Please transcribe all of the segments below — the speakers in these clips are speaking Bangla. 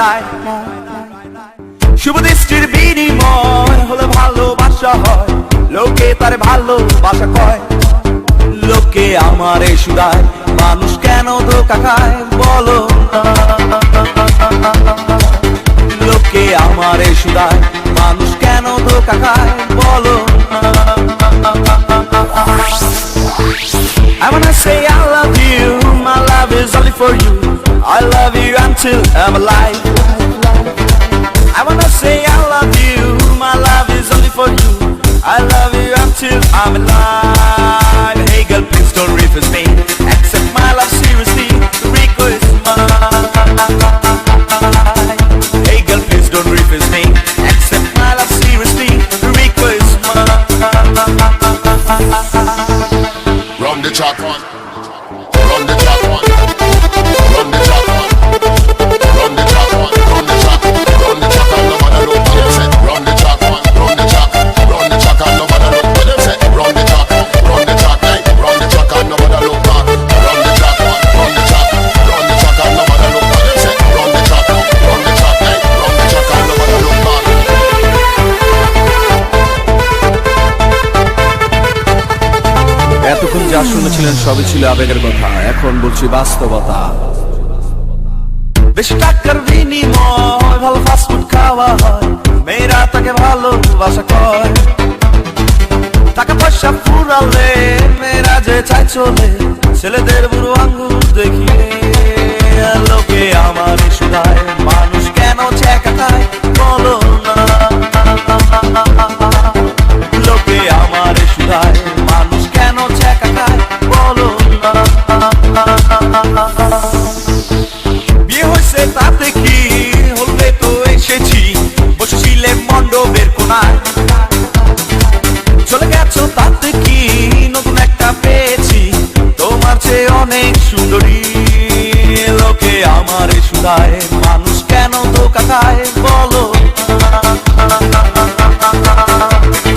নাই। শুভ দৃষ্টির বিনিময় হলে ভালোবাসা হয়, লোকে তার ভালোবাসা কয়। লোকে আমারে শুধায় মানুষ কেন ধোঁকা খায় বলো না। লোকে আমারে শুধায় মানুষ কেন ধোঁকা খায় বলো না। I wanna say I love you, my love is only for you. I love you until I'm alive. I wanna say I love you, my love is only for you. I love you until I'm alive. Hey girl, please don't refuse me. Accept my love seriously. Rico is mine. Hey girl, please don't refuse me. Accept my love seriously. Rico is mine. Run the track one. Run the track one. Run the track one. Run the track one. Run the track. Run the track and nobody look what them say. Run the track one. Run the track. Run the track and nobody look what them say. Run the track. Run the track. Hey, run the track and nobody look back. Run the track one. Run the track. Run the track and nobody look what them say. Run the track. Run the track. Hey, run the track and nobody look back. এতক্ষণ যা শুনেছিলেন সবই ছিল আবেগের কথা, এখন বলছি বাস্তবতা। বেশি টাকার বিনিময় ভালো ফাস্টফুড খাওয়া হয়, মেয়েরা তাকে ভালোবাসা কয়। টাকা পয়সা ফুরালে মেয়েরা যে চাই চলে, ছেলেদের বুড়ো আঙ্গুল দেখিয়ে। লোকে আমার শুধায় মানুষ কেন ছেঁকা খায় বলো না। লোকে আমার শুধায় মানুষ কেন ছেঁকা খায় বলো না। বিয়ে হয়েছে তাতে কি, হলে তো এসেছি, বসেছিলে মণ্ডপের কোনায়। চলে গেছো তাতে কি, নতুন একটা পেয়েছি, তোমার চেয়ে অনেক সুন্দরী। লোকে আমার শুধায় মানুষ কেন ধোঁকা খায় বলো না।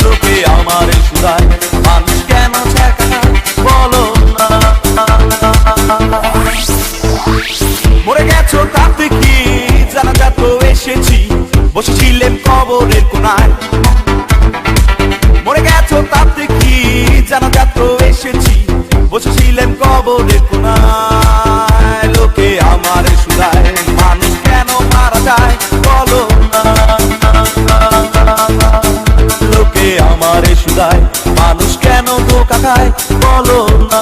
লোকে আমার শুধায় মানুষ কেন ছেঁকা খায় বলো না। মরে গেছো তাতে কি, জানাজা তো এসেছি, বসেছিলেন কবরের কোনায়। মরে গেছো তাতে কি, জানাজা তো এসেছি, বসেছিলেন কবরের কোনায়। লোকে আমার শুধায় মানুষ কেন মারা যায় বলো না। লোকে আমার শুধায় মানুষ কেন ধোঁকা খায় বলো না।